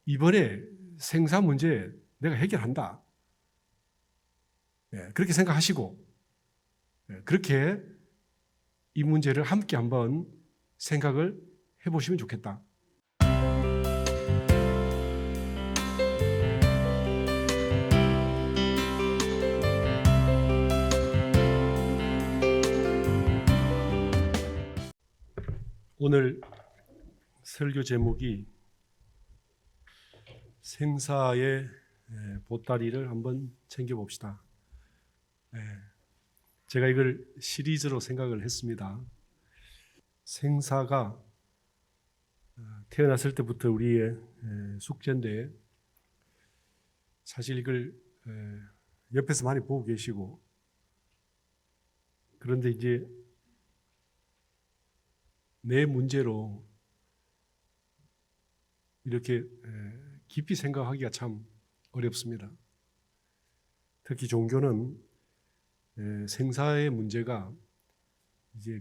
이번에 생사 문제 내가 해결한다. 그렇게 생각하시고 그렇게 이 문제를 함께 한번 생각을 해보시면 좋겠다. 오늘 설교 제목이 생사의 보따리를 한번 챙겨봅시다. 제가 이걸 시리즈로 생각을 했습니다. 생사가 태어났을 때부터 우리의 숙제인데 사실 이걸 옆에서 많이 보고 계시고, 그런데 이제 내 문제로 이렇게 깊이 생각하기가 참 어렵습니다. 특히 종교는 생사의 문제가 이제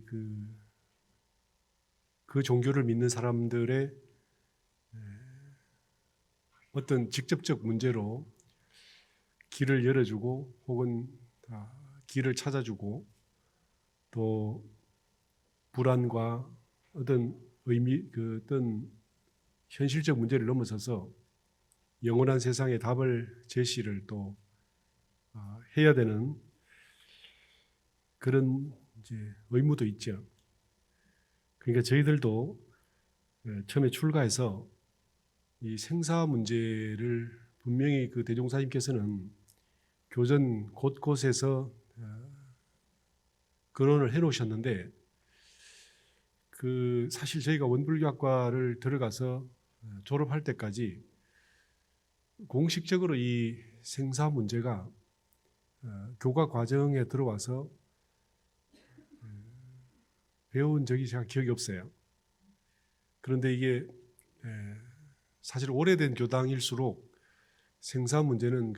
그 종교를 믿는 사람들의 어떤 직접적 문제로 길을 열어주고 혹은 길을 찾아주고, 또 불안과 어떤 어떤 현실적 문제를 넘어서서 영원한 세상의 답을 제시를 또 해야 되는 그런 이제 의무도 있죠. 그러니까 저희들도 처음에 출가해서 이 생사 문제를 분명히 그 대종사님께서는 교전 곳곳에서 거론을 해놓으셨는데, 사실 저희가 원불교학과를 들어가서 졸업할 때까지 공식적으로 이 생사 문제가 교과 과정에 들어와서 배운 적이 제가 기억이 없어요. 그런데 이게 사실 오래된 교당일수록 생사 문제는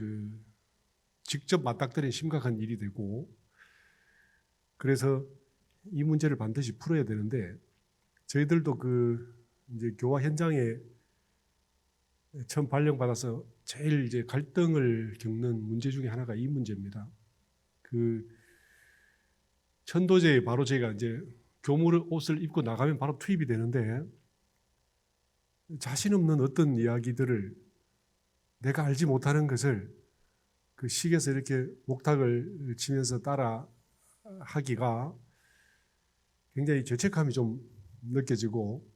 직접 맞닥뜨린 심각한 일이 되고, 그래서 이 문제를 반드시 풀어야 되는데, 저희들도 이제 교화 현장에 처음 발령받아서 제일 이제 갈등을 겪는 문제 중에 하나가 이 문제입니다. 천도제에 바로 저희가 이제 교물 옷을 입고 나가면 바로 투입이 되는데, 자신 없는 어떤 이야기들을 내가 알지 못하는 것을 그 식에서 이렇게 목탁을 치면서 따라 하기가 굉장히 죄책감이 좀 느껴지고,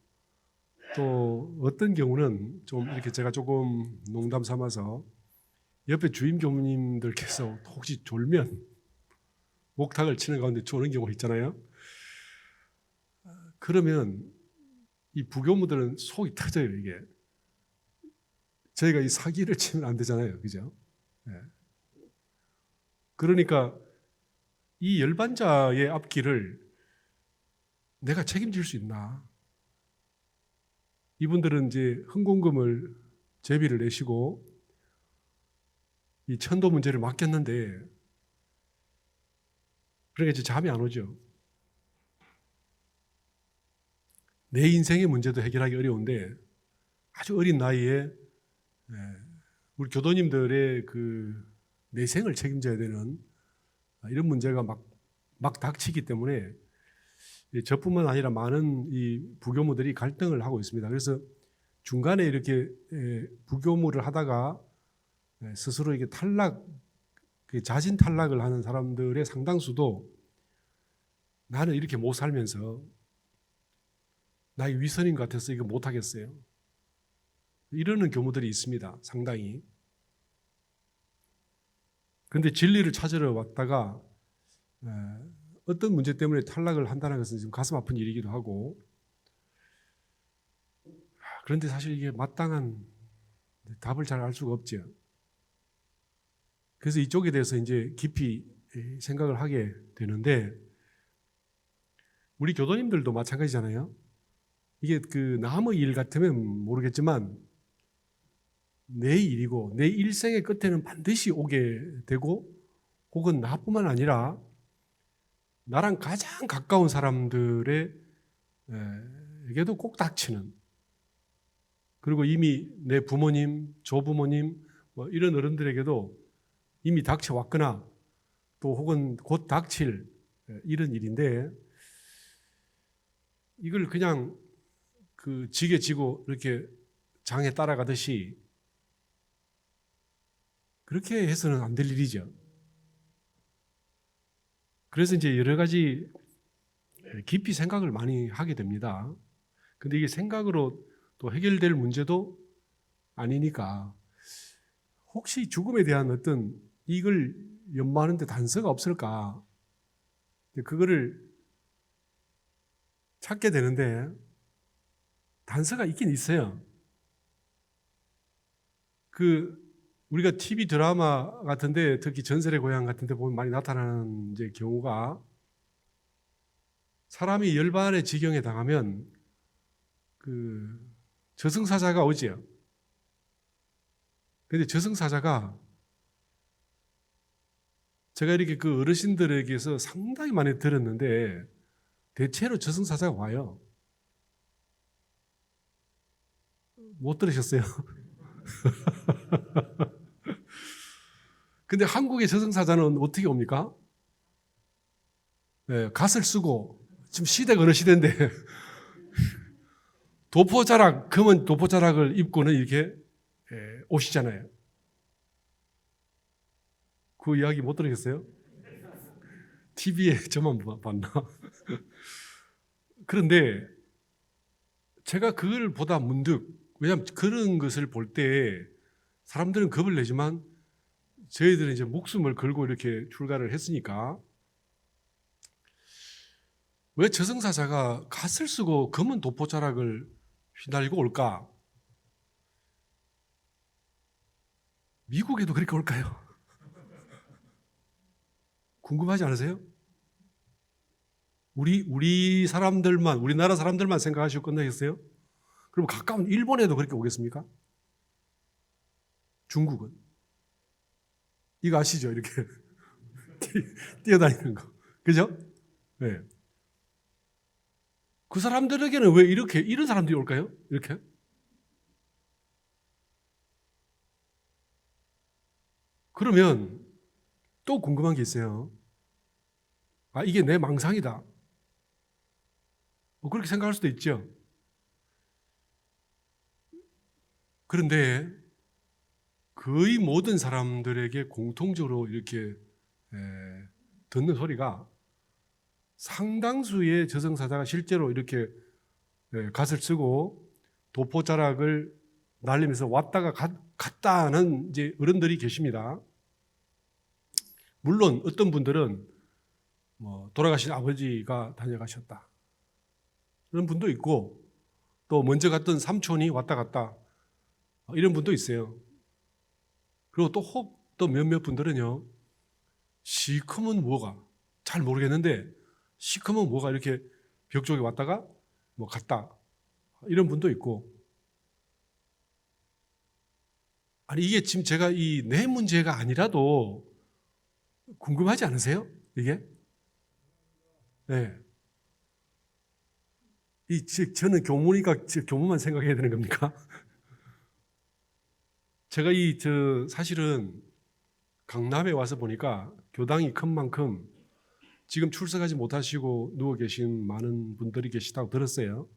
또 어떤 경우는 좀 이렇게 제가 조금 농담 삼아서 옆에 주임 교무님들께서 혹시 졸면 목탁을 치는 가운데 조는 경우가 있잖아요. 그러면 이 부교무들은 속이 터져요. 이게 저희가 이 사기를 치면 안 되잖아요, 그죠? 그러니까 이 열반자의 앞길을 내가 책임질 수 있나? 이분들은 이제 흥공금을 제비를 내시고 이 천도 문제를 맡겼는데, 그러니까 이제 잠이 안 오죠. 내 인생의 문제도 해결하기 어려운데 아주 어린 나이에 우리 교도님들의 내생을 책임져야 되는 이런 문제가 막 닥치기 때문에 저뿐만 아니라 많은 이 부교무들이 갈등을 하고 있습니다. 그래서 중간에 이렇게 부교무를 하다가 스스로 이게 자진 탈락을 하는 사람들의 상당수도 나는 이렇게 못 살면서 나의 위선인 것 같아서 이거 못 하겠어요, 이러는 교무들이 있습니다. 상당히. 그런데 진리를 찾으러 왔다가 어떤 문제 때문에 탈락을 한다는 것은 지금 가슴 아픈 일이기도 하고, 그런데 사실 이게 마땅한 답을 잘 알 수가 없죠. 그래서 이쪽에 대해서 이제 깊이 생각을 하게 되는데, 우리 교도님들도 마찬가지잖아요. 이게 남의 일 같으면 모르겠지만 내 일이고 내 일생의 끝에는 반드시 오게 되고, 혹은 나뿐만 아니라 나랑 가장 가까운 사람들에게도 꼭 닥치는 그리고 이미 내 부모님, 조부모님 뭐 이런 어른들에게도 이미 닥쳐왔거나 또 혹은 곧 닥칠 이런 일인데 이걸 그냥 그 지게 지고 이렇게 장에 따라가듯이 그렇게 해서는 안 될 일이죠. 그래서 이제 여러 가지 깊이 생각을 많이 하게 됩니다. 근데 이게 생각으로 또 해결될 문제도 아니니까 혹시 죽음에 대한 어떤 이걸 연마하는데 단서가 없을까? 그거를 찾게 되는데 단서가 있긴 있어요. 우리가 TV 드라마 같은데 특히 전설의 고향 같은데 보면 많이 나타나는 이제 경우가 사람이 열반의 지경에 당하면 그 저승사자가 오지요. 근데 저승사자가 제가 이렇게 그 어르신들에게서 상당히 많이 들었는데 대체로 저승사자가 와요. 못 들으셨어요? 근데 한국의 저승사자는 어떻게 옵니까? 네, 갓을 쓰고 지금 시대가 어느 시대인데 도포자락, 검은 도포자락을 입고는 이렇게 오시잖아요. 그 이야기 못 들으셨어요? TV에 저만 봤나? 그런데 제가 그걸 보다 문득, 왜냐하면 그런 것을 볼 때 사람들은 겁을 내지만 저희들은 이제 목숨을 걸고 이렇게 출가를 했으니까 왜 저승사자가 갓을 쓰고 검은 도포자락을 휘날리고 올까? 미국에도 그렇게 올까요? 궁금하지 않으세요? 우리 사람들만, 우리나라 사람들만 생각하시고 끝나겠어요? 그럼 가까운 일본에도 그렇게 오겠습니까? 중국은? 이거 아시죠? 이렇게 뛰어다니는 거. 그죠? 네. 그 사람들에게는 왜 이런 사람들이 올까요? 이렇게? 그러면 또 궁금한 게 있어요. 아, 이게 내 망상이다. 그렇게 생각할 수도 있죠. 그런데 거의 모든 사람들에게 공통적으로 이렇게 듣는 소리가 상당수의 저승사자가 실제로 이렇게 갓을 쓰고 도포자락을 날리면서 왔다가 갔다는 이제 어른들이 계십니다. 물론 어떤 분들은 뭐 돌아가신 아버지가 다녀가셨다 그런 분도 있고 또 먼저 갔던 삼촌이 왔다 갔다 이런 분도 있어요. 그리고 또 몇몇 분들은요 시커먼 뭐가 잘 모르겠는데 시커먼 뭐가 이렇게 벽 쪽에 왔다가 뭐 갔다 이런 분도 있고 아니 이게 지금 제가 이 내 문제가 아니라도 궁금하지 않으세요? 이게? 네. 저는 교무니까 교무만 생각해야 되는 겁니까? 제가 사실은 강남에 와서 보니까 교당이 큰 만큼 지금 출석하지 못하시고 누워 계신 많은 분들이 계시다고 들었어요.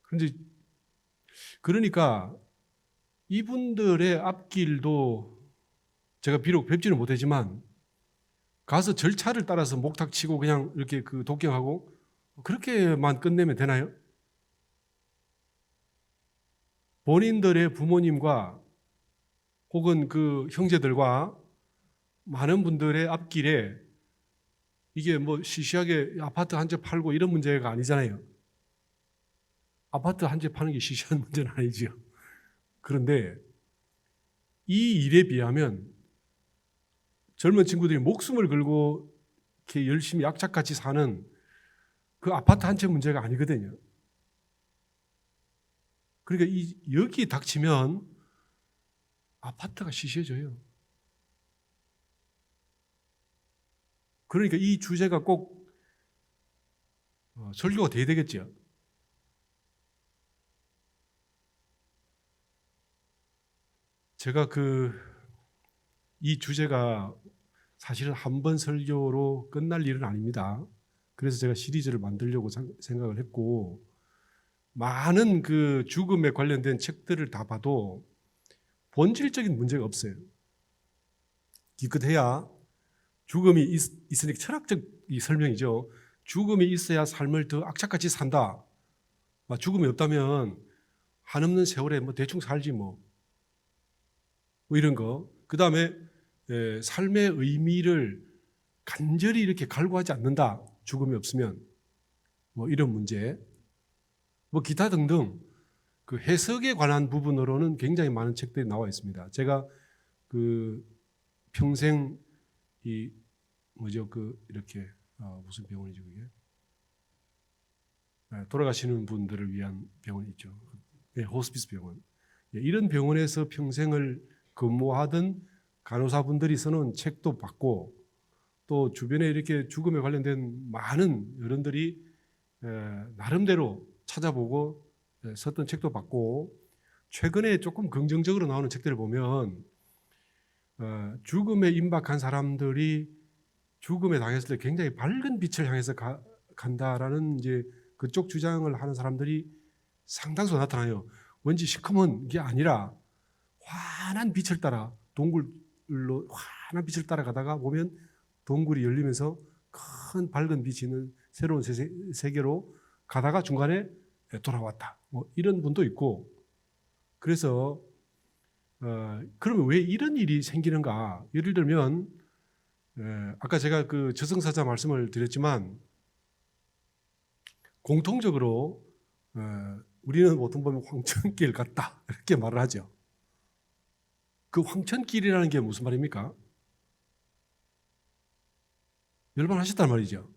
그런데 그러니까 이분들의 앞길도 제가 비록 뵙지는 못하지만 가서 절차를 따라서 목탁 치고 그냥 이렇게 그 독경하고 그렇게만 끝내면 되나요? 본인들의 부모님과 혹은 그 형제들과 많은 분들의 앞길에 이게 뭐 시시하게 아파트 한 채 팔고 이런 문제가 아니잖아요. 아파트 한 채 파는 게 시시한 문제는 아니죠. 그런데 이 일에 비하면 젊은 친구들이 목숨을 걸고 이렇게 열심히 약착같이 사는 그 아파트 한 채 문제가 아니거든요. 그러니까 여기 닥치면 아파트가 시시해져요. 그러니까 이 주제가 꼭 설교가 돼야 되겠죠. 제가 이 주제가 사실은 한 번 설교로 끝날 일은 아닙니다. 그래서 제가 시리즈를 만들려고 생각을 했고, 많은 그 죽음에 관련된 책들을 다 봐도 본질적인 문제가 없어요. 기껏해야 죽음이 있으니까 철학적 이 설명이죠. 죽음이 있어야 삶을 더 악착같이 산다. 죽음이 없다면 한없는 세월에 뭐 대충 살지 뭐 이런 거. 그 다음에 삶의 의미를 간절히 이렇게 갈구하지 않는다. 죽음이 없으면 뭐 이런 문제. 뭐 기타 등등 그 해석에 관한 부분으로는 굉장히 많은 책들이 나와 있습니다. 제가 그 평생 이 뭐죠 이렇게 무슨 병원이죠 그게? 돌아가시는 분들을 위한 병원 있죠. 네, 호스피스 병원. 이런 병원에서 평생을 근무하던 간호사분들이 쓰는 책도 봤고, 또 주변에 이렇게 죽음에 관련된 많은 어른들이 나름대로 찾아보고 썼던 책도 봤고, 최근에 조금 긍정적으로 나오는 책들을 보면 죽음에 임박한 사람들이 죽음에 당했을 때 굉장히 밝은 빛을 향해서 간다라는 이제 그쪽 주장을 하는 사람들이 상당수 나타나요. 왠지 시커먼 게 아니라 환한 빛을 따라 동굴로 환한 빛을 따라가다가 보면 동굴이 열리면서 큰 밝은 빛이 있는 새로운 세계로 가다가 중간에 돌아왔다. 뭐 이런 분도 있고. 그래서 그러면 왜 이런 일이 생기는가? 예를 들면 아까 제가 그 저승사자 말씀을 드렸지만 공통적으로 우리는 보통 보면 황천길 같다 이렇게 말을 하죠. 그 황천길이라는 게 무슨 말입니까? 열반하셨단 말이죠.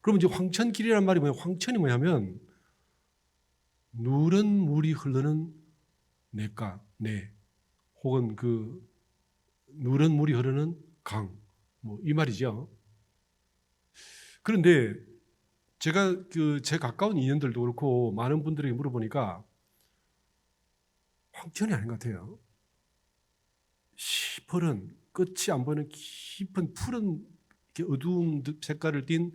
그러면 이제 황천길이라는 말이 뭐냐? 황천이 뭐냐면 누런 물이 흐르는 냇가, 혹은 그 누런 물이 흐르는 강, 뭐 이 말이죠. 그런데 제가 제 가까운 인연들도 그렇고 많은 분들에게 물어보니까 황천이 아닌 것 같아요. 시퍼런 끝이 안 보이는 깊은 푸른 이렇게 어두운 색깔을 띤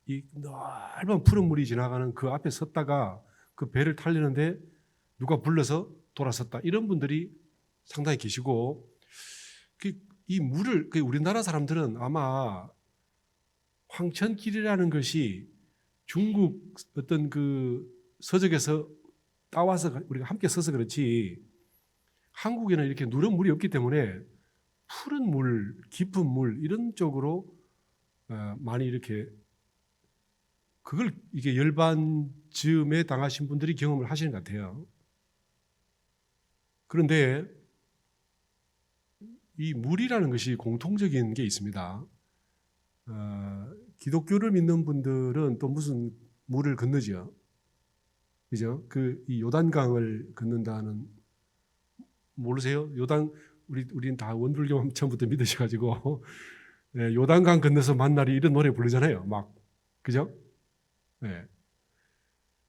이 넓은 푸른 물이 지나가는 그 앞에 섰다가 그 배를 타려는데 누가 불러서 돌아섰다. 이런 분들이 상당히 계시고, 이 물을 우리나라 사람들은 아마 황천길이라는 것이 중국 어떤 그 서적에서 따와서 우리가 함께 써서 그렇지, 한국에는 이렇게 누런 물이 없기 때문에 푸른 물, 깊은 물 이런 쪽으로 많이 이렇게 그걸 이게 열반쯤에 당하신 분들이 경험을 하시는 것 같아요. 그런데 이 물이라는 것이 공통적인 게 있습니다. 기독교를 믿는 분들은 또 무슨 물을 건너죠, 그죠? 이 요단강을 건넌다는 모르세요? 우리는 다 원불교 처음부터 믿으셔가지고 요단강 건너서 만나리 이런 노래 부르잖아요, 막 그죠? 네.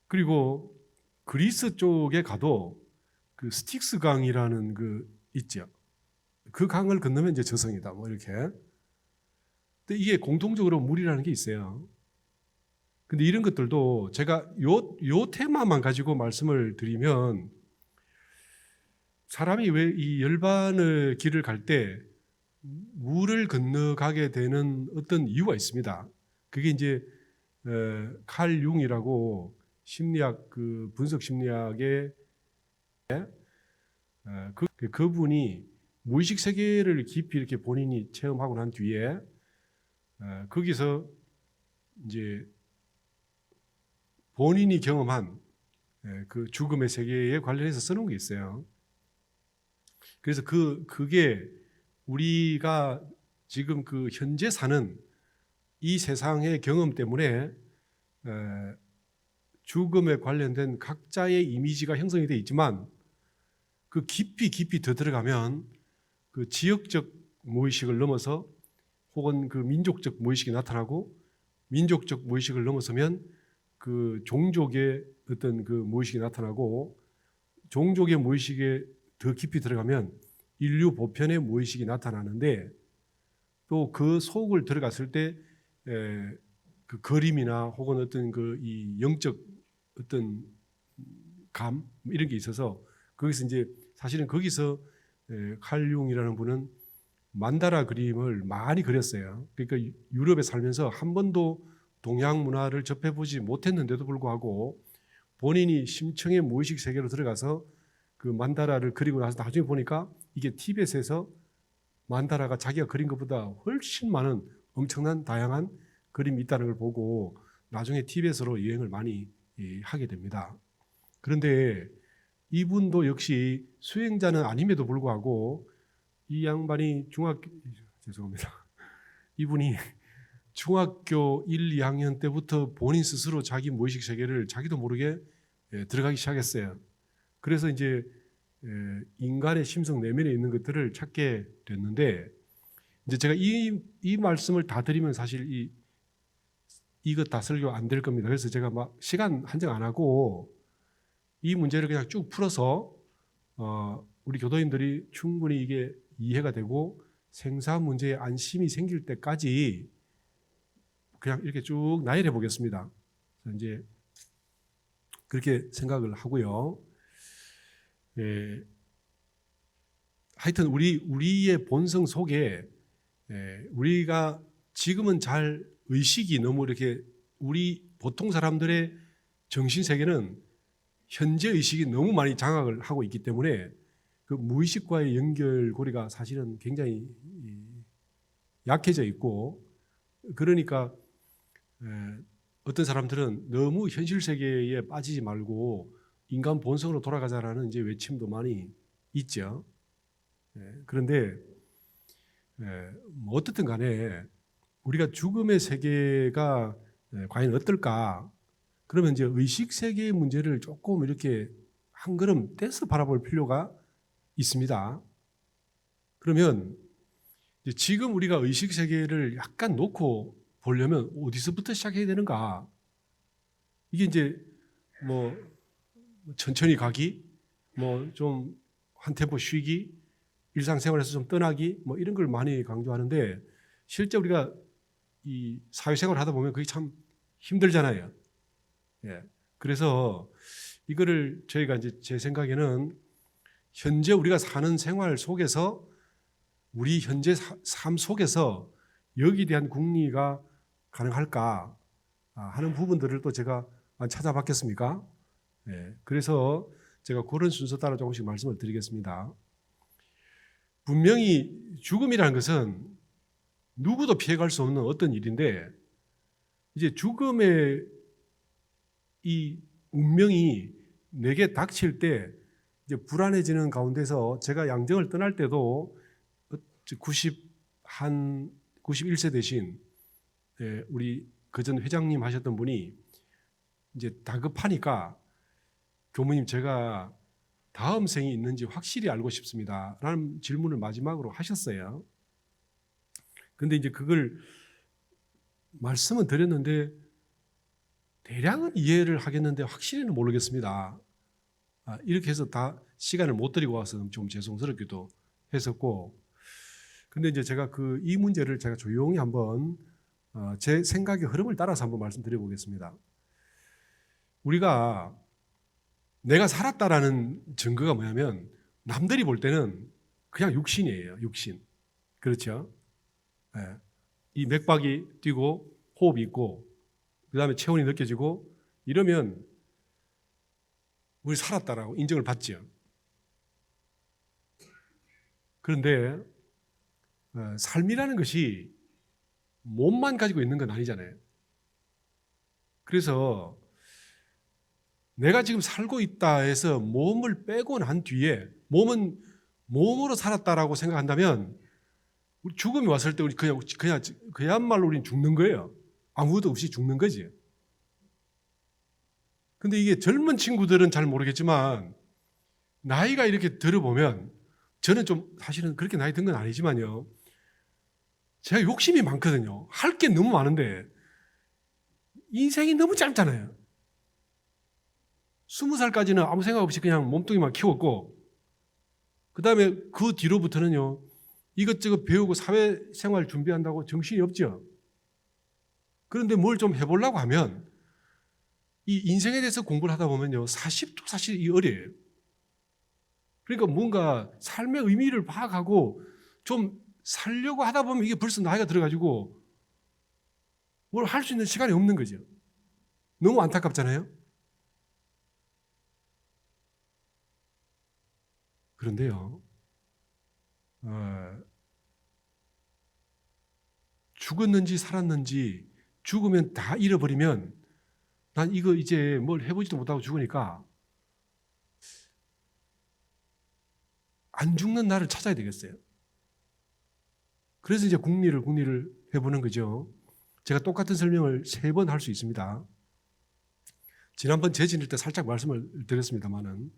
그리고 그리스 쪽에 가도 그 스틱스 강이라는 있죠. 그 강을 건너면 이제 저승이다, 뭐 이렇게. 근데 이게 공통적으로 물이라는 게 있어요. 근데 이런 것들도 제가 요 테마만 가지고 말씀을 드리면, 사람이 왜 이 열반의 길을 갈 때 물을 건너가게 되는 어떤 이유가 있습니다. 그게 이제 칼 융이라고 심리학 분석 심리학의 그분이 무의식 세계를 깊이 이렇게 본인이 체험하고 난 뒤에 거기서 이제 본인이 경험한 그 죽음의 세계에 관련해서 써놓은 게 있어요. 그래서 그게 우리가 지금 현재 사는 이 세상의 경험 때문에 죽음에 관련된 각자의 이미지가 형성이 되어 있지만, 그 깊이 더 들어가면 그 지역적 무의식을 넘어서 혹은 그 민족적 무의식이 나타나고, 민족적 무의식을 넘어서면 그 종족의 어떤 그 무의식이 나타나고, 종족의 무의식에 더 깊이 들어가면 인류 보편의 무의식이 나타나는데 또 그 속을 들어갔을 때 그 그림이나 혹은 어떤 그 이 영적 어떤 감 이런 게 있어서 거기서 이제 사실은 거기서 칼 융이라는 분은 만다라 그림을 많이 그렸어요. 그러니까 유럽에 살면서 한 번도 동양 문화를 접해보지 못했는데도 불구하고 본인이 심층의 무의식 세계로 들어가서 그 만다라를 그리고 나서 나중에 보니까 이게 티벳에서 만다라가 자기가 그린 것보다 훨씬 많은 엄청난 다양한 그림이 있다는 걸 보고 나중에 티벳으로 여행을 많이 하게 됩니다. 그런데 이분도 역시 수행자는 아님에도 불구하고 이 양반이 죄송합니다. 이분이 중학교 1, 2학년 때부터 본인 스스로 자기 무의식 세계를 자기도 모르게 들어가기 시작했어요. 그래서 이제 인간의 심성 내면에 있는 것들을 찾게 됐는데 이제 제가 이 말씀을 다 드리면 사실 이것 다 설교 안 될 겁니다. 그래서 제가 막 시간 한정 안 하고 이 문제를 그냥 쭉 풀어서 우리 교도인들이 충분히 이게 이해가 되고 생사 문제에 안심이 생길 때까지 그냥 이렇게 쭉 나열해 보겠습니다. 이제 그렇게 생각을 하고요. 하여튼 우리의 본성 속에 우리가 지금은 잘 의식이 너무 이렇게 우리 보통 사람들의 정신 세계는 현재 의식이 너무 많이 장악을 하고 있기 때문에 그 무의식과의 연결고리가 사실은 굉장히 약해져 있고 그러니까 어떤 사람들은 너무 현실 세계에 빠지지 말고 인간 본성으로 돌아가자라는 이제 외침도 많이 있죠. 그런데 뭐 어떻든 간에 우리가 죽음의 세계가 과연 어떨까? 그러면 이제 의식 세계의 문제를 조금 이렇게 한 걸음 떼서 바라볼 필요가 있습니다. 그러면 이제 지금 우리가 의식 세계를 약간 놓고 보려면 어디서부터 시작해야 되는가? 이게 이제 뭐 천천히 가기, 뭐 좀 한 템포 쉬기, 일상생활에서 좀 떠나기, 뭐 이런 걸 많이 강조하는데 실제 우리가 이 사회생활을 하다 보면 그게 참 힘들잖아요. 그래서 이거를 저희가 이제 제 생각에는 현재 우리가 사는 생활 속에서 우리 현재 삶 속에서 여기에 대한 궁리가 가능할까 하는 부분들을 또 제가 찾아봤겠습니까? 그래서 제가 그런 순서 따라 조금씩 말씀을 드리겠습니다. 분명히 죽음이라는 것은 누구도 피해갈 수 없는 어떤 일인데 이제 죽음의 이 운명이 내게 닥칠 때 이제 불안해지는 가운데서 제가 양정을 떠날 때도 91세 되신 우리 그전 회장님 하셨던 분이 이제 다급하니까 교무님 제가 다음 생이 있는지 확실히 알고 싶습니다 라는 질문을 마지막으로 하셨어요. 근데 이제 그걸 말씀은 드렸는데 대략은 이해를 하겠는데 확실히는 모르겠습니다. 이렇게 해서 다 시간을 못 드리고 와서 좀 죄송스럽기도 했었고 근데 이제 제가 이 문제를 제가 조용히 한번 제 생각의 흐름을 따라서 한번 말씀드려 보겠습니다. 우리가 내가 살았다라는 증거가 뭐냐면 남들이 볼 때는 그냥 육신이에요. 육신. 그렇죠? 이 맥박이 뛰고 호흡이 있고 그 다음에 체온이 느껴지고 이러면 우리 살았다라고 인정을 받죠. 그런데 삶이라는 것이 몸만 가지고 있는 건 아니잖아요. 그래서 내가 지금 살고 있다 해서 몸을 빼고 난 뒤에 몸은 몸으로 살았다라고 생각한다면 우리 죽음이 왔을 때 우리 그야말로 우리는 죽는 거예요. 아무것도 없이 죽는 거지. 근데 이게 젊은 친구들은 잘 모르겠지만 나이가 이렇게 들어보면 저는 좀 사실은 그렇게 나이 든 건 아니지만요. 제가 욕심이 많거든요. 할 게 너무 많은데 인생이 너무 짧잖아요. 20살까지는 아무 생각 없이 그냥 몸뚱이만 키웠고 그 다음에 그 뒤로부터는요, 이것저것 배우고 사회생활 준비한다고 정신이 없죠. 그런데 뭘 좀 해보려고 하면 이 인생에 대해서 공부를 하다 보면요, 40도 사실 이 어려요. 그러니까 뭔가 삶의 의미를 파악하고 좀 살려고 하다 보면 이게 벌써 나이가 들어가지고 뭘 할 수 있는 시간이 없는 거죠. 너무 안타깝잖아요. 그런데요, 죽었는지 살았는지 죽으면 다 잃어버리면 난 이거 이제 뭘 해보지도 못하고 죽으니까 안 죽는 날을 찾아야 되겠어요. 그래서 이제 궁리를 해보는 거죠. 제가 똑같은 설명을 3번 할 수 있습니다. 지난번 재진일 때 살짝 말씀을 드렸습니다만은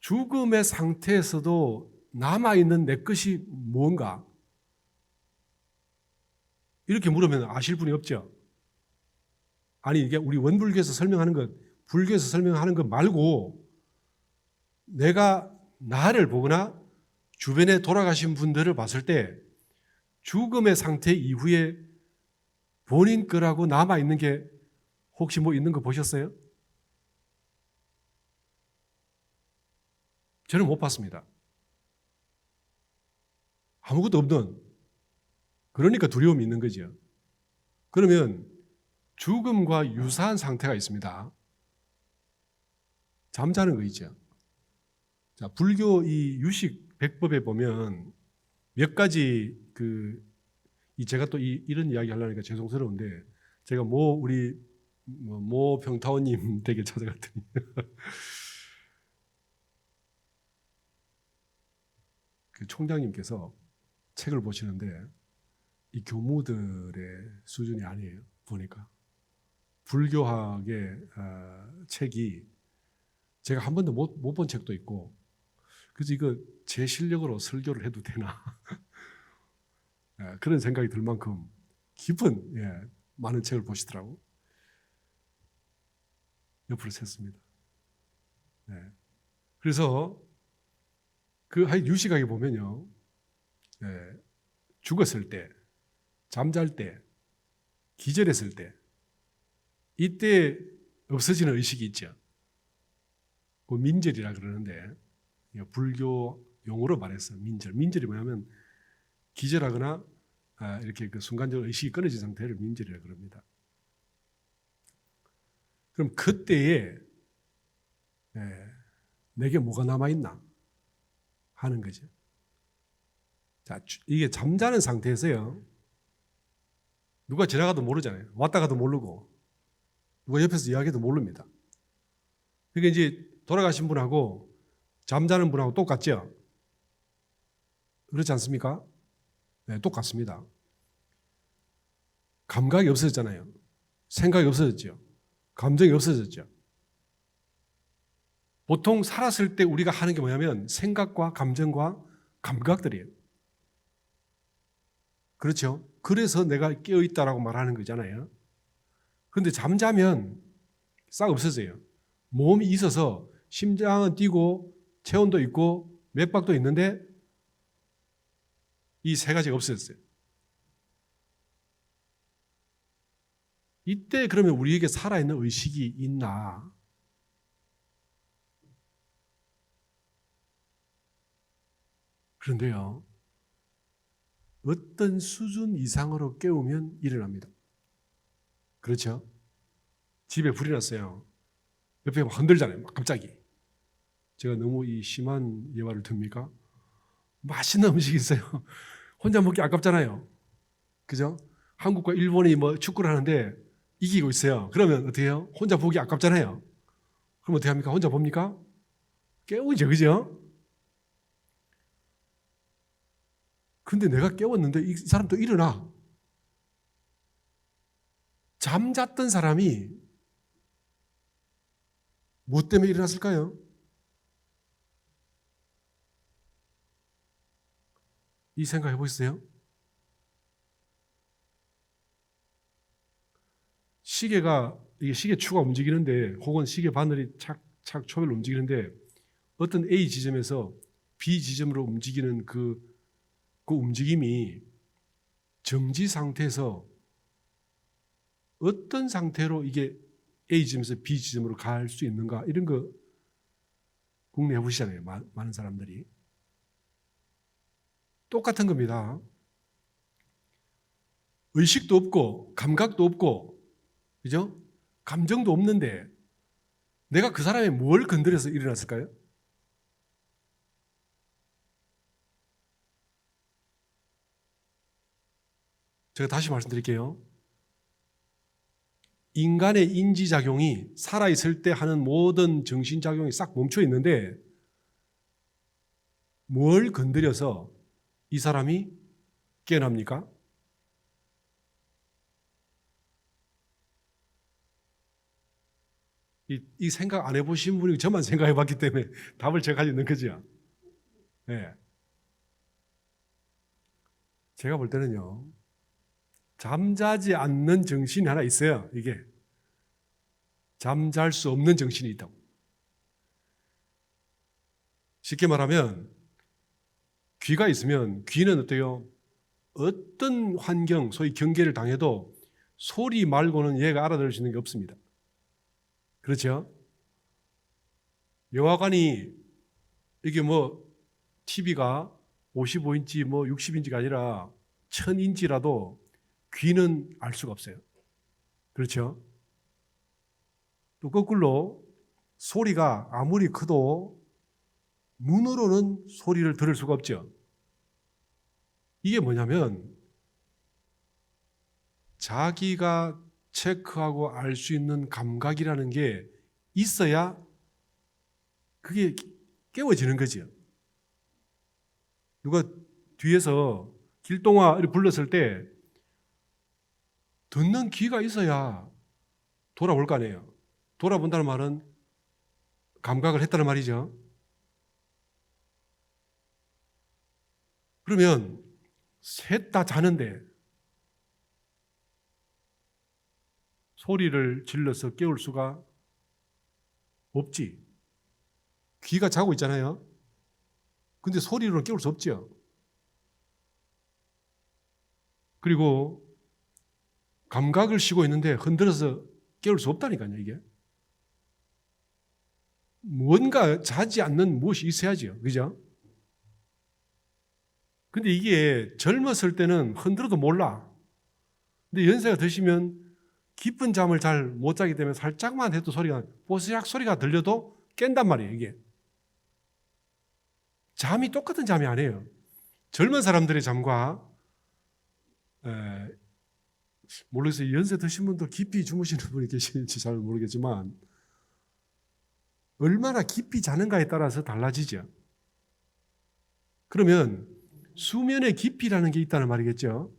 죽음의 상태에서도 남아있는 내 것이 뭔가 이렇게 물으면 아실 분이 없죠. 아니 이게 우리 원불교에서 설명하는 것, 불교에서 설명하는 것 말고 내가 나를 보거나 주변에 돌아가신 분들을 봤을 때 죽음의 상태 이후에 본인 거라고 남아있는 게 혹시 뭐 있는 거 보셨어요? 저는 못 봤습니다. 아무것도 없는, 그러니까 두려움이 있는 거죠. 그러면 죽음과 유사한 상태가 있습니다. 잠자는 거 있죠. 자, 불교 이 유식 백법에 보면 몇 가지 제가 또 이런 이야기 하려니까 죄송스러운데 제가 우리 모 평타원님 댁에 찾아갔더니 그 총장님께서 책을 보시는데 이 교무들의 수준이 아니에요. 보니까 불교학의 책이 제가 한 번도 못 본 책도 있고 그래서 이거 제 실력으로 설교를 해도 되나 그런 생각이 들 만큼 깊은 많은 책을 보시더라고. 옆으로 샜습니다. 그래서 그 유식하게 보면요, 죽었을 때, 잠잘 때, 기절했을 때, 이때 없어지는 의식이 있죠. 그 민절이라 그러는데 불교 용어로 말해서 민절이 뭐냐면 기절하거나 이렇게 그 순간적으로 의식이 끊어진 상태를 민절이라 그럽니다. 그럼 그때에 내게 뭐가 남아있나 하는 거죠. 자, 이게 잠자는 상태에서요, 누가 지나가도 모르잖아요. 왔다 가도 모르고, 누가 옆에서 이야기해도 모릅니다. 그러니까 이제 돌아가신 분하고 잠자는 분하고 똑같죠? 그렇지 않습니까? 네, 똑같습니다. 감각이 없어졌잖아요. 생각이 없어졌죠. 감정이 없어졌죠. 보통 살았을 때 우리가 하는 게 뭐냐면 생각과 감정과 감각들이에요. 그렇죠? 그래서 내가 깨어있다라고 말하는 거잖아요. 그런데 잠자면 싹 없어져요. 몸이 있어서 심장은 뛰고 체온도 있고 맥박도 있는데 이 3가지가 없어졌어요. 이때 그러면 우리에게 살아있는 의식이 있나? 그런데요, 어떤 수준 이상으로 깨우면 일어납니다. 그렇죠? 집에 불이 났어요. 옆에 막 흔들잖아요. 막 갑자기. 제가 너무 이 심한 예화를 듭니까? 맛있는 음식이 있어요. 혼자 먹기 아깝잖아요. 그죠? 한국과 일본이 뭐 축구를 하는데 이기고 있어요. 그러면 어떻게 해요? 혼자 보기 아깝잖아요. 그럼 어떻게 합니까? 혼자 봅니까? 깨우죠. 그죠? 근데 내가 깨웠는데 이 사람 또 일어나. 잠잤던 사람이 뭐 때문에 일어났을까요? 이 생각 해보셨어요? 이게 시계 추가 움직이는데 혹은 시계 바늘이 착착 초별로 움직이는데 어떤 A 지점에서 B 지점으로 움직이는 그 움직임이 정지 상태에서 어떤 상태로 이게 A 지점에서 B 지점으로 갈 수 있는가, 이런 거 궁리해 보시잖아요. 많은 사람들이. 똑같은 겁니다. 의식도 없고 감각도 없고, 그죠? 감정도 없는데 내가 그 사람이 뭘 건드려서 일어났을까요? 제가 다시 말씀드릴게요. 인간의 인지작용이 살아있을 때 하는 모든 정신작용이 싹 멈춰 있는데 뭘 건드려서 이 사람이 깨어납니까? 이 생각 안 해보신 분이 저만 생각해봤기 때문에 답을 제가 가지고 있는 거죠. 네. 제가 볼 때는요, 잠자지 않는 정신이 하나 있어요. 이게 잠잘 수 없는 정신이 있다고. 쉽게 말하면 귀가 있으면 귀는 어때요? 어떤 환경, 소위 경계를 당해도 소리 말고는 얘가 알아들을 수 있는 게 없습니다. 그렇죠? 영화관이 이게 뭐 TV가 55인치 뭐 60인치가 아니라 1000인치라도 귀는 알 수가 없어요. 그렇죠? 또 거꾸로 소리가 아무리 커도 눈으로는 소리를 들을 수가 없죠. 이게 뭐냐면 자기가 체크하고 알 수 있는 감각이라는 게 있어야 그게 깨워지는 거죠. 누가 뒤에서 길동아 이렇게 불렀을 때 듣는 귀가 있어야 돌아올 거 아니에요. 돌아본다는 말은 감각을 했다는 말이죠. 그러면 셋 다 자는데 소리를 질러서 깨울 수가 없지. 귀가 자고 있잖아요. 근데 소리로는 깨울 수 없죠. 그리고 감각을 쉬고 있는데 흔들어서 깨울 수 없다니까요, 이게. 뭔가 자지 않는 무엇이 있어야죠. 그죠? 근데 이게 젊었을 때는 흔들어도 몰라. 근데 연세가 드시면 깊은 잠을 잘 못 자기 때문에 살짝만 해도 소리가, 뽀스락 소리가 들려도 깬단 말이에요, 이게. 잠이 똑같은 잠이 아니에요. 젊은 사람들의 잠과, 모르겠어요. 연세 드신 분도 깊이 주무시는 분이 계시는지 잘 모르겠지만, 얼마나 깊이 자는가에 따라서 달라지죠. 그러면 수면의 깊이라는 게 있다는 말이겠죠.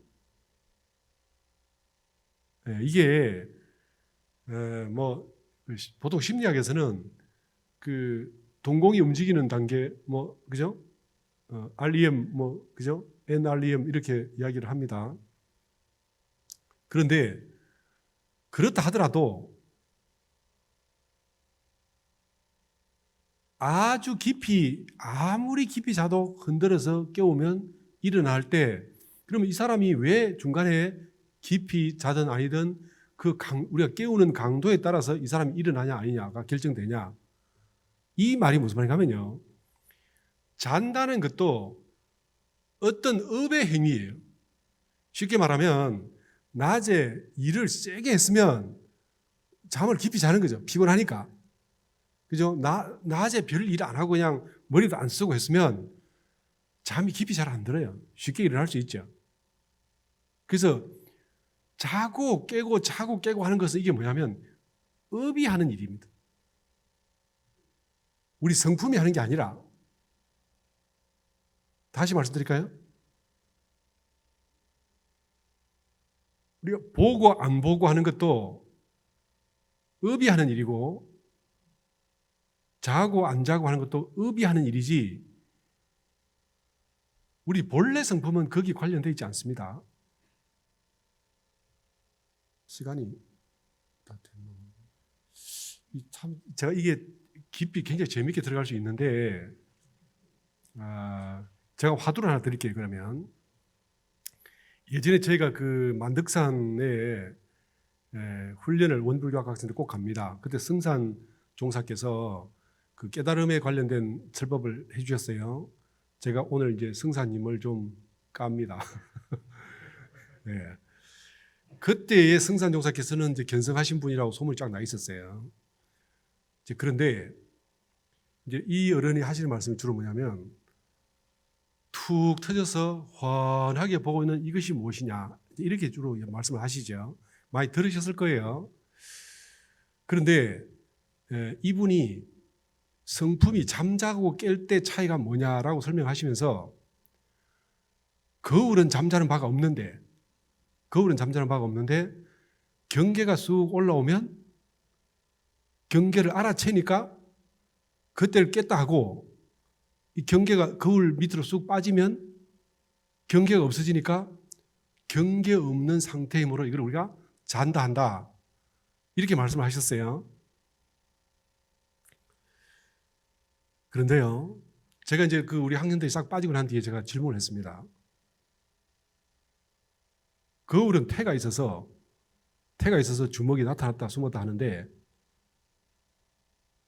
이게 뭐 보통 심리학에서는 그 동공이 움직이는 단계, 뭐 그죠? REM 뭐 그죠? NREM 이렇게 이야기를 합니다. 그런데 그렇다 하더라도 아주 깊이, 아무리 깊이 자도 흔들어서 깨우면 일어날 때, 그러면 이 사람이 왜 중간에 깊이 자든 아니든 우리가 깨우는 강도에 따라서 이 사람이 일어나냐 아니냐가 결정되냐. 이 말이 무슨 말인가 하면요, 잔다는 것도 어떤 업의 행위예요. 쉽게 말하면 낮에 일을 세게 했으면 잠을 깊이 자는 거죠. 피곤하니까. 그죠? 낮에 별 일 안 하고 그냥 머리도 안 쓰고 했으면 잠이 깊이 잘 안 들어요. 쉽게 일어날 수 있죠. 그래서 자고 깨고 자고 깨고 하는 것은 이게 뭐냐면 업이 하는 일입니다. 우리 성품이 하는 게 아니라. 다시 말씀드릴까요? 우리가 보고 안 보고 하는 것도 업이 하는 일이고, 자고 안 자고 하는 것도 업이 하는 일이지, 우리 본래 성품은 거기 관련되어 있지 않습니다. 시간이 다 됐나? 참 제가 이게 깊이 굉장히 재밌게 들어갈 수 있는데 제가 화두를 하나 드릴게요. 그러면 예전에 저희가 그 만덕산에 훈련을 원불교학 학생들 꼭 갑니다. 그때 승산 종사께서 그 깨달음에 관련된 설법을 해주셨어요. 제가 오늘 이제 승사님을 좀 깝니다. 네. 그때의 승산 종사께서는 이제 견성하신 분이라고 소문이 쫙 나 있었어요. 이제 그런데 이제 이 어른이 하시는 말씀이 주로 뭐냐면 툭 터져서 환하게 보고 있는 이것이 무엇이냐 이렇게 주로 말씀을 하시죠. 많이 들으셨을 거예요. 그런데 이분이 성품이 잠자고 깰 때 차이가 뭐냐라고 설명하시면서 거울은 잠자는 바가 없는데 경계가 쑥 올라오면 경계를 알아채니까 그때를 깼다 하고 이 경계가 거울 밑으로 쑥 빠지면 경계가 없어지니까 경계 없는 상태이므로 이걸 우리가 잔다 한다 이렇게 말씀을 하셨어요. 그런데요, 제가 이제 그 우리 학년들이 싹 빠지고 난 뒤에 제가 질문을 했습니다. 거울은 태가 있어서 주먹이 나타났다 숨었다 하는데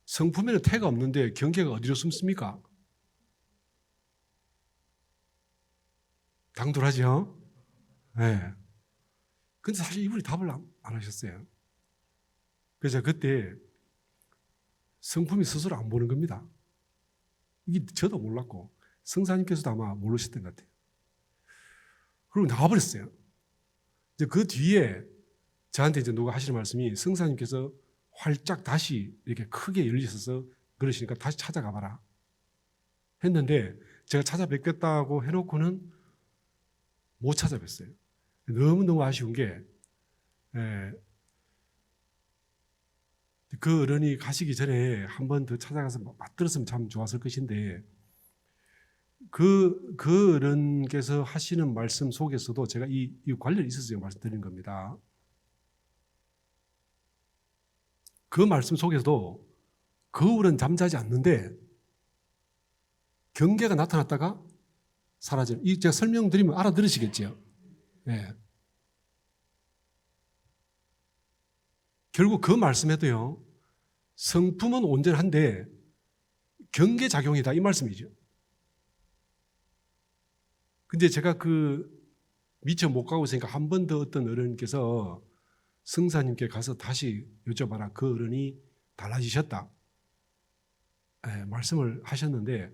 성품에는 태가 없는데 경계가 어디로 숨습니까? 당돌하죠? 네. 근데 사실 이분이 답을 안 하셨어요. 그래서 그때 성품이 스스로 안 보는 겁니다. 이게 저도 몰랐고 성사님께서도 아마 모르셨던 것 같아요. 그리고 나와버렸어요. 이제 그 뒤에 저한테 이제 누가 하시는 말씀이 성사님께서 활짝 다시 이렇게 크게 열리셔서 그러시니까 다시 찾아가 봐라 했는데 제가 찾아뵙겠다고 해놓고는 못 찾아뵀어요. 너무너무 아쉬운 게 그 어른이 가시기 전에 한 번 더 찾아가서 맞들었으면 참 좋았을 것인데 그 어른께서 하시는 말씀 속에서도 제가 이 관련이 있어서 말씀드리는 겁니다. 그 말씀 속에서도 거울은 잠자지 않는데 경계가 나타났다가 사라지는, 이 제가 설명드리면 알아들으시겠죠? 네. 결국 그 말씀에도요, 성품은 온전한데 경계작용이다 이 말씀이죠. 근데 제가 미처 못 가고 있으니까 한 번 더 어떤 어른께서 성사님께 가서 다시 여쭤봐라. 그 어른이 달라지셨다. 말씀을 하셨는데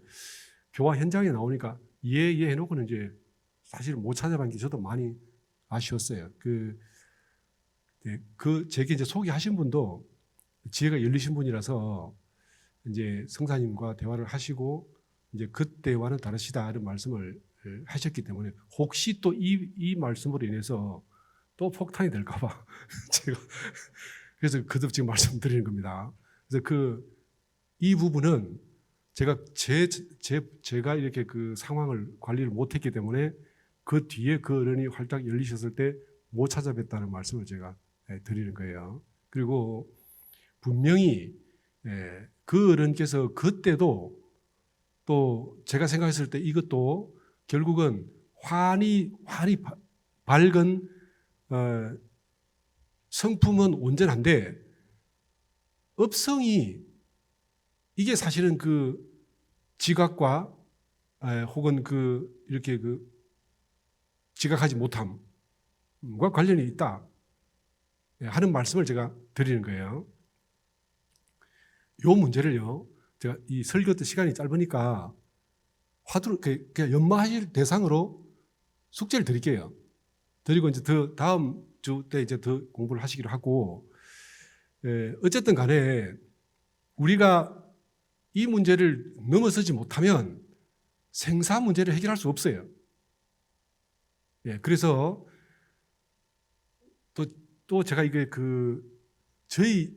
교화 현장에 나오니까 예 해놓고는 이제 사실 못 찾아본 게 저도 많이 아쉬웠어요. 제게 이제 소개하신 분도 지혜가 열리신 분이라서 이제 성사님과 대화를 하시고 이제 그때와는 다르시다 이런 말씀을 하셨기 때문에 혹시 또 이 말씀으로 인해서 또 폭탄이 될까봐 제가 그래서 거듭 지금 말씀드리는 겁니다. 그래서 이 부분은 제가 이렇게 그 상황을 관리를 못했기 때문에 그 뒤에 그 어른이 활짝 열리셨을 때 못 찾아뵀다는 말씀을 제가 드리는 거예요. 그리고 분명히 그 어른께서 그때도 또 제가 생각했을 때 이것도 결국은 환히 밝은 성품은 온전한데 업성이 이게 사실은 그 지각과 혹은 이렇게 지각하지 못함과 관련이 있다 하는 말씀을 제가 드리는 거예요. 이 문제를요, 제가 이 설교 때 시간이 짧으니까 화두를 그냥 연마하실 대상으로 숙제를 드릴게요. 드리고 이제 다음 주 때 이제 더 공부를 하시기로 하고, 어쨌든 간에 우리가 이 문제를 넘어서지 못하면 생사 문제를 해결할 수 없어요. 그래서 또 제가 이게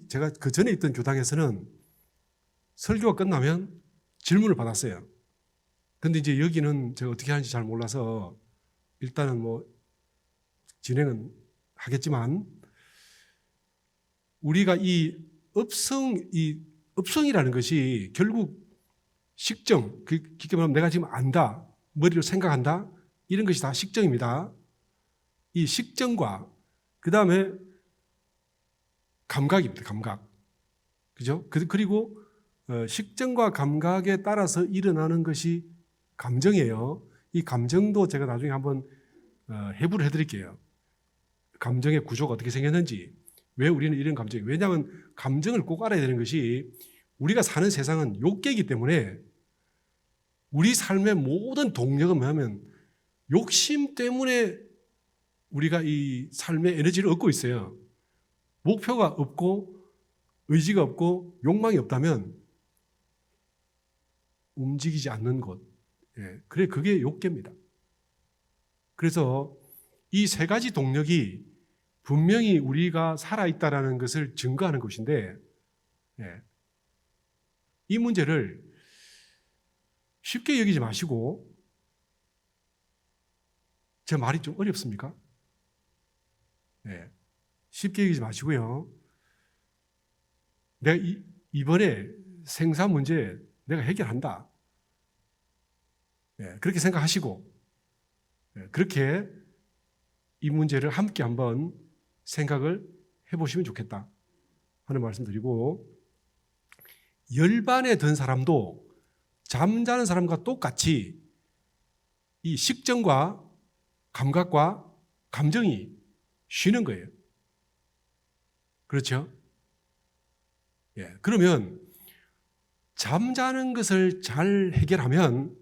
제가 그 전에 있던 교당에서는 설교가 끝나면 질문을 받았어요. 근데 이제 여기는 제가 어떻게 하는지 잘 몰라서 일단은 뭐 진행은 하겠지만 우리가 이 업성, 이 업성이라는 것이 결국 식정, 깊게 말하면 내가 지금 안다, 머리로 생각한다, 이런 것이 다 식정입니다. 이 식정과 그 다음에 감각입니다. 감각. 그죠? 그리고 식정과 감각에 따라서 일어나는 것이 감정이에요. 이 감정도 제가 나중에 한번 해부를 해드릴게요. 감정의 구조가 어떻게 생겼는지, 왜 우리는 이런 감정이, 왜냐하면 감정을 꼭 알아야 되는 것이 우리가 사는 세상은 욕계이기 때문에 우리 삶의 모든 동력은 뭐냐면 욕심 때문에 우리가 이 삶의 에너지를 얻고 있어요. 목표가 없고 의지가 없고 욕망이 없다면 움직이지 않는 것. 그래, 그게 욕계입니다. 그래서 이 세 가지 동력이 분명히 우리가 살아있다는 것을 증거하는 것인데, 이 문제를 쉽게 여기지 마시고, 제 말이 좀 어렵습니까? 쉽게 여기지 마시고요. 내가 이번에 생사 문제 내가 해결한다. 그렇게 생각하시고, 그렇게 이 문제를 함께 한번 생각을 해보시면 좋겠다 하는 말씀 드리고, 열반에 든 사람도 잠자는 사람과 똑같이 이 식정과 감각과 감정이 쉬는 거예요. 그렇죠? 그러면 잠자는 것을 잘 해결하면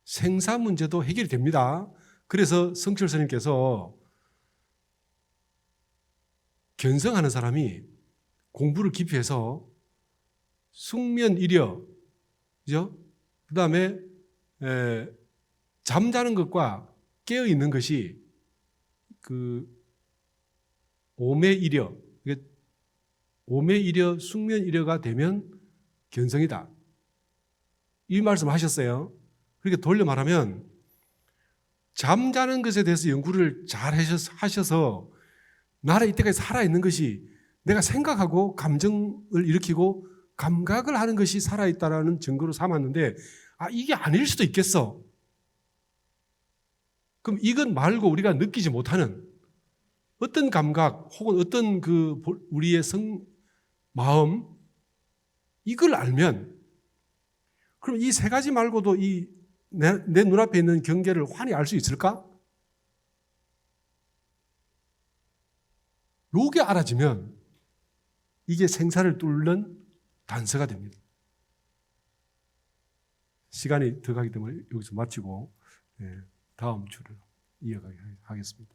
생사 문제도 해결이 됩니다. 그래서 성철 스님께서 견성하는 사람이 공부를 깊이 해서 숙면일여, 그죠? 그 다음에 잠자는 것과 깨어 있는 것이 그 오매일여, 오매일여, 숙면일여가 되면 견성이다. 이 말씀을 하셨어요. 그렇게 돌려 말하면 잠자는 것에 대해서 연구를 잘 하셔서 나를 이때까지 살아있는 것이 내가 생각하고 감정을 일으키고 감각을 하는 것이 살아있다라는 증거로 삼았는데, 이게 아닐 수도 있겠어. 그럼 이것 말고 우리가 느끼지 못하는 어떤 감각 혹은 어떤 우리의 마음, 이걸 알면, 그럼 이 세 가지 말고도 내 눈앞에 있는 경계를 환히 알 수 있을까? 요게 알아지면 이게 생사를 뚫는 단서가 됩니다. 시간이 더 가기 때문에 여기서 마치고 다음 주를 이어가게 하겠습니다.